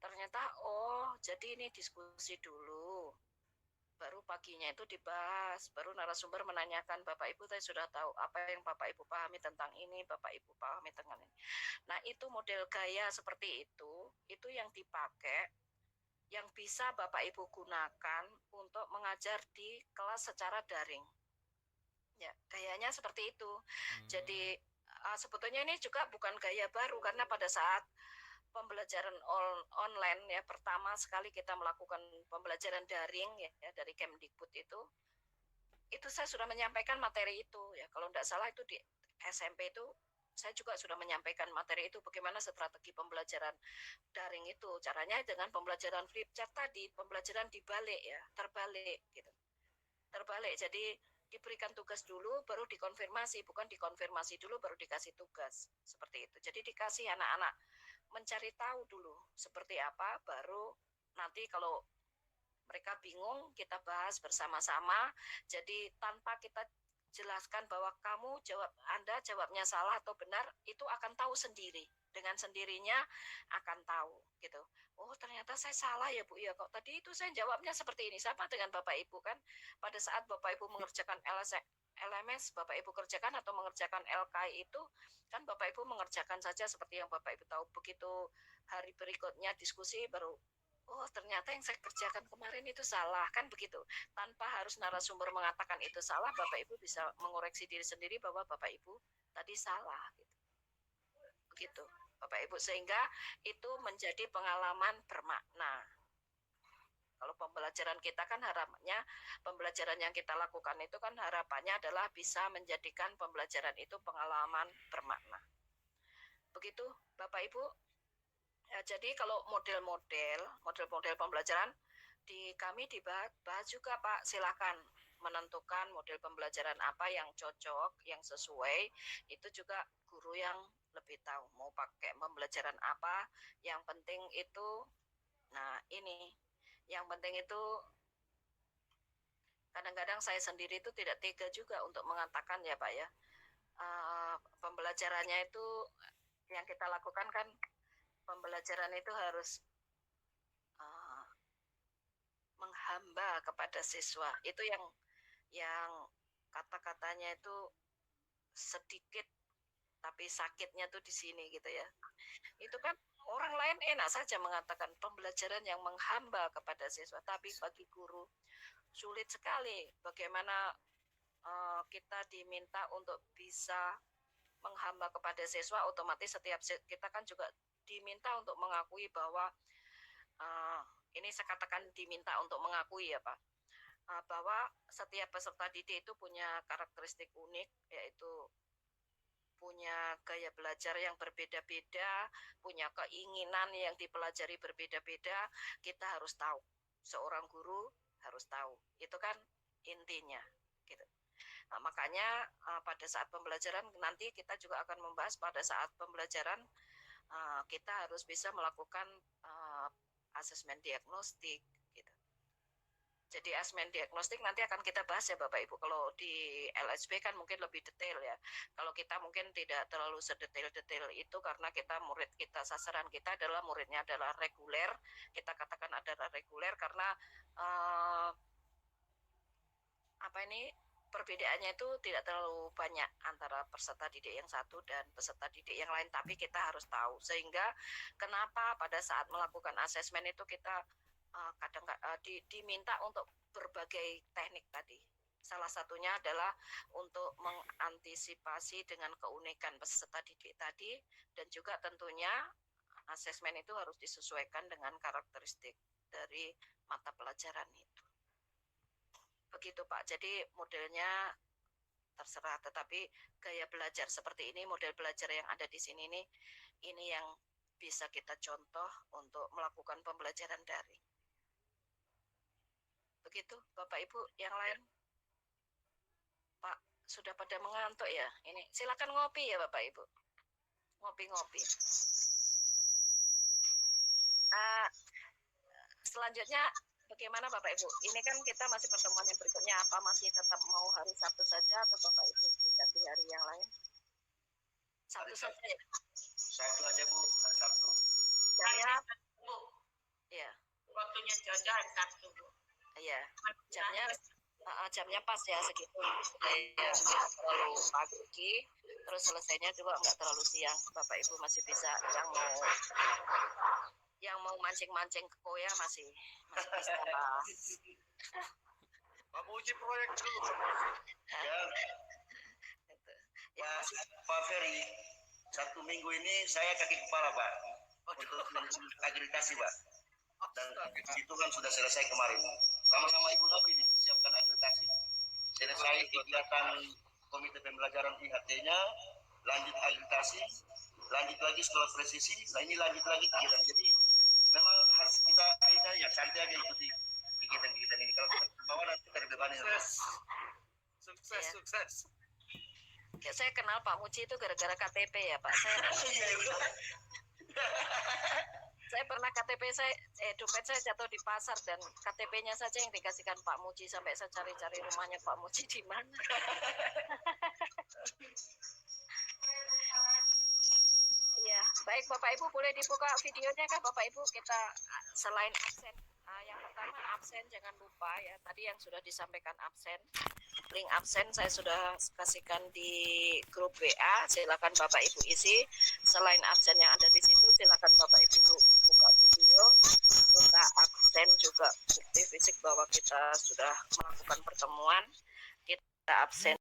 ternyata oh jadi ini diskusi dulu, baru paginya itu dibahas, baru narasumber menanyakan, Bapak Ibu tadi sudah tahu apa yang Bapak Ibu pahami tentang ini, Bapak Ibu pahami tentang ini. Nah itu model gaya seperti itu yang dipakai, yang bisa Bapak Ibu gunakan untuk mengajar di kelas secara daring. Ya, gayanya seperti itu. Jadi sebetulnya ini juga bukan gaya baru, karena pada saat pembelajaran online ya, pertama sekali kita melakukan pembelajaran daring ya dari Kemdikbud itu saya sudah menyampaikan materi itu ya. Kalau tidak salah itu di SMP itu saya juga sudah menyampaikan materi itu, bagaimana strategi pembelajaran daring itu. Caranya dengan pembelajaran flip chart tadi, pembelajaran dibalik ya, terbalik gitu. Terbalik, jadi diberikan tugas dulu baru dikonfirmasi, bukan dikonfirmasi dulu baru dikasih tugas. Seperti itu. Jadi dikasih anak-anak mencari tahu dulu seperti apa, baru nanti kalau mereka bingung kita bahas bersama-sama. Jadi tanpa kita jelaskan bahwa Anda jawabnya salah atau benar, itu akan tahu sendiri. Dengan sendirinya akan tahu gitu. Oh ternyata saya salah ya Bu ya, kok tadi itu saya jawabnya seperti ini. Sama dengan Bapak Ibu kan, pada saat Bapak Ibu mengerjakan LMS, Bapak Ibu kerjakan atau mengerjakan LKI itu kan Bapak Ibu mengerjakan saja seperti yang Bapak Ibu tahu. Begitu hari berikutnya diskusi baru, oh ternyata yang saya kerjakan kemarin itu salah, kan begitu. Tanpa harus narasumber mengatakan itu salah, Bapak Ibu bisa mengoreksi diri sendiri bahwa Bapak Ibu tadi salah gitu. Begitu Bapak Ibu, sehingga itu menjadi pengalaman bermakna. Kalau pembelajaran kita kan harapannya, pembelajaran yang kita lakukan itu kan harapannya adalah bisa menjadikan pembelajaran itu pengalaman bermakna. Begitu Bapak Ibu. Ya, jadi kalau model-model pembelajaran kami dibahas juga Pak, silakan menentukan model pembelajaran apa yang cocok, yang sesuai, itu juga guru yang lebih tahu mau pakai pembelajaran apa. Yang penting itu, nah ini, yang penting itu kadang-kadang saya sendiri itu tidak tega juga untuk mengatakan ya Pak ya, pembelajarannya itu yang kita lakukan kan, pembelajaran itu harus menghamba kepada siswa. Itu yang kata-katanya itu sedikit, tapi sakitnya tuh di sini gitu ya. Itu kan orang lain enak saja mengatakan pembelajaran yang menghamba kepada siswa, tapi bagi guru sulit sekali. Bagaimana kita diminta untuk bisa menghamba kepada siswa, otomatis setiap kita kan juga diminta untuk mengakui bahwa ini saya katakan diminta untuk mengakui ya Pak, bahwa setiap peserta didik itu punya karakteristik unik, yaitu punya gaya belajar yang berbeda-beda, punya keinginan yang dipelajari berbeda-beda. Kita harus tahu, seorang guru harus tahu, itu kan intinya gitu. Nah, makanya pada saat pembelajaran nanti kita juga akan membahas, pada saat pembelajaran kita harus bisa melakukan asesmen diagnostik gitu. Jadi asesmen diagnostik nanti akan kita bahas ya Bapak Ibu. Kalau di LSB kan mungkin lebih detail ya. Kalau kita mungkin tidak terlalu sedetail-detail itu, karena sasaran kita adalah muridnya adalah reguler. Kita katakan adalah reguler karena perbedaannya itu tidak terlalu banyak antara peserta didik yang satu dan peserta didik yang lain, tapi kita harus tahu. Sehingga kenapa pada saat melakukan asesmen itu kita kadang diminta untuk berbagai teknik tadi. Salah satunya adalah untuk mengantisipasi dengan keunikan peserta didik tadi, dan juga tentunya asesmen itu harus disesuaikan dengan karakteristik dari mata pelajaran itu. Begitu Pak. Jadi modelnya terserah, tetapi gaya belajar seperti ini, model belajar yang ada di sini ini yang bisa kita contoh untuk melakukan pembelajaran daring. Begitu Bapak Ibu yang lain. Pak, sudah pada mengantuk ya? Ini silakan ngopi ya Bapak Ibu. Ngopi-ngopi. Selanjutnya bagaimana Bapak Ibu? Ini kan kita masih pertemuan yang berikutnya, apa masih tetap mau hari Sabtu saja atau Bapak Ibu diganti hari yang lain? Sabtu saja ya? Sabtu aja Bu, hari Sabtu. Jamnya, Bu, ya, waktunya cocok hari Sabtu, Bu. iya. Jamnya pas ya segitu. Ya, nggak terlalu pagi, terus selesainya juga nggak terlalu siang. Bapak Ibu masih bisa yang mau mancing-mancing ke Koya masih bisa. Pak uji proyek dulu. Ya, Gitu. Ya, masih Pak Ferry, Sabtu Minggu ini saya kaki kepala Pak untuk agreditasi Pak. Dan itu kan sudah selesai kemarin. Sama-sama Ibu Novi disiapkan agreditasi. Selesai kegiatan Komite Pembelajaran IHT-nya, lanjut agreditasi, lanjut lagi sekolah presisi, nah ini lanjut lagi kegiatan. Jadi memang harus kita ini ya santai aja ikuti kegiatan-kegiatan ini. Kalau kita bawa nanti terbebani. Sukses. ya, saya kenal Pak Muji itu gara-gara KTP ya Pak. Saya pernah KTP dompet saya jatuh di pasar dan KTP-nya saja yang dikasihkan Pak Muji sampai saya cari-cari rumahnya Pak Muji di mana. Iya, baik Bapak Ibu boleh dibuka videonya kan Bapak Ibu, kita selain absen. Yang pertama absen jangan lupa ya, tadi yang sudah disampaikan absen. Link absen saya sudah kasihkan di grup WA, silakan Bapak Ibu isi. Selain absen yang ada di situ, silakan Bapak Ibu buka video, buka absen juga bukti fisik bahwa kita sudah melakukan pertemuan. Kita absen.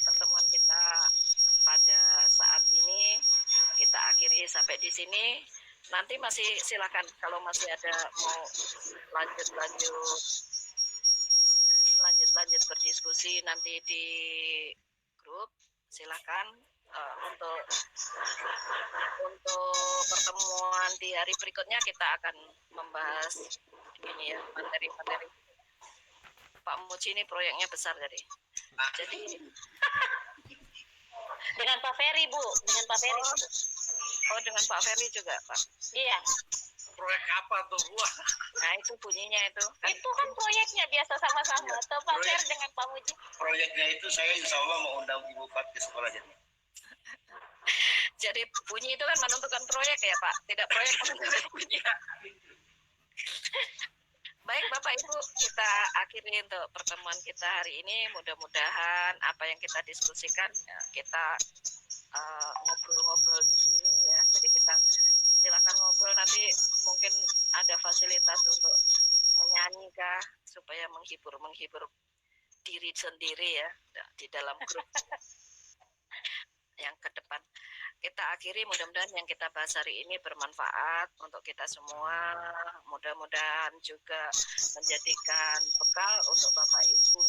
Pertemuan kita pada saat ini kita akhiri sampai di sini. Nanti masih silakan kalau masih ada mau lanjut berdiskusi nanti di grup, silakan. Untuk pertemuan di hari berikutnya kita akan membahas ini ya, materi-materi. Pak Muji ini proyeknya besar jadi Dengan Pak Ferry, Bu. Dengan Pak Ferry. Oh, dengan Pak Ferry juga, Pak. Iya. Proyek apa tuh? Wah. Nah, itu bunyinya itu. Itu kan proyeknya biasa sama-sama. Atau Pak Ferry dengan Pak Muji. Proyeknya itu saya insya Allah mau undang Ibu Fat ke sekolah jadi. Jadi bunyi itu kan menentukan proyek ya Pak, tidak proyek menentukan bunyi. Baik Bapak Ibu, kita akhiri untuk pertemuan kita hari ini. Mudah-mudahan apa yang kita diskusikan ya, kita ngobrol-ngobrol di sini ya. Jadi kita silakan ngobrol, nanti mungkin ada fasilitas untuk menyanyi kah supaya menghibur diri sendiri ya di dalam grup yang ke depan. Kita akhiri, mudah-mudahan yang kita bahas hari ini bermanfaat untuk kita semua. Mudah-mudahan juga menjadikan bekal untuk Bapak Ibu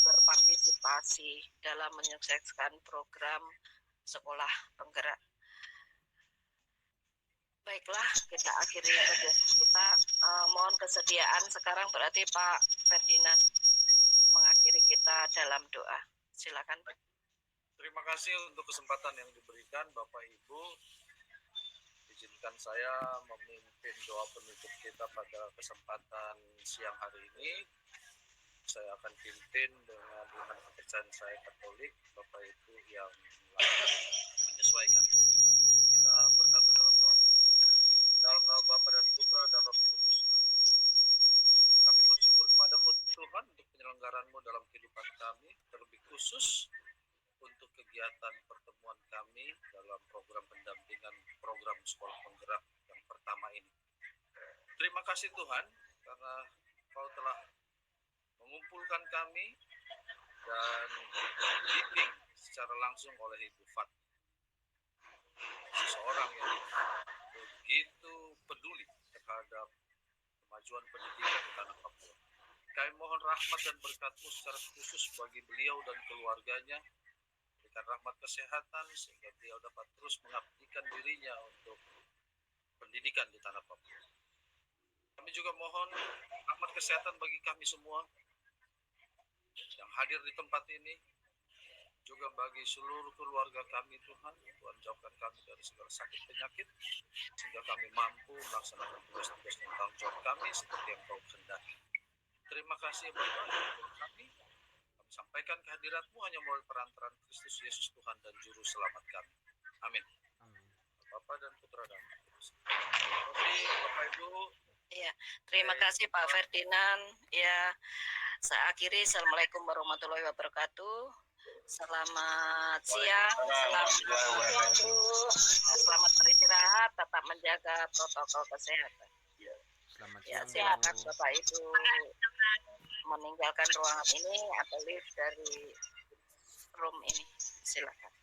berpartisipasi dalam menyukseskan program sekolah penggerak. Baiklah, kita akhiri kita mohon kesediaan sekarang, berarti Pak Ferdinand mengakhiri kita dalam doa. Silakan. Terima kasih untuk kesempatan yang diberikan Bapak Ibu. Izinkan saya memimpin doa penutup kita pada kesempatan siang hari ini. Saya akan pimpin dengan iman kepercayaan saya Katolik, Bapak Ibu yang lain menyesuaikan. Kita bersatu dalam doa. Dalam nama Bapa dan Putra dan Roh Kudus. Kami bersyukur kepadamu Tuhan untuk penyelenggaran-Mu dalam kehidupan kami, terlebih khusus untuk kegiatan pertemuan kami dalam program pendampingan program sekolah penggerak yang pertama ini. Terima kasih Tuhan karena Kau telah mengumpulkan kami dan dibimbing secara langsung oleh Ibu Fat, seseorang yang begitu peduli terhadap kemajuan pendidikan di tanah Papua. Kami mohon rahmat dan berkat-Mu secara khusus bagi beliau dan keluarganya, berikan rahmat kesehatan sehingga beliau dapat terus mengabdikan dirinya untuk pendidikan di tanah Papua. Kami juga mohon rahmat kesehatan bagi kami semua yang hadir di tempat ini, juga bagi seluruh keluarga kami. Tuhan jauhkan kami dari segala sakit penyakit, sehingga kami mampu melaksanakan tugas-tugas dan tanggung jawab kami seperti yang Kau kehendaki. Terima kasih Bapa, kami sampaikan kehadirat-Mu hanya melalui perantaraan Kristus Yesus Tuhan dan Juru Selamat kami. Amin. Bapa dan Putra dan Roh Kudus. Terima kasih Bapak Ibu. Ya, terima kasih Pak Ferdinand. Ya, saya akhiri. Assalamualaikum warahmatullahi wabarakatuh. Selamat siang, selamat beristirahat, tetap menjaga protokol kesehatan. Ya, silakan Bapak Ibu meninggalkan ruangan ini atau lift dari room ini. Silakan.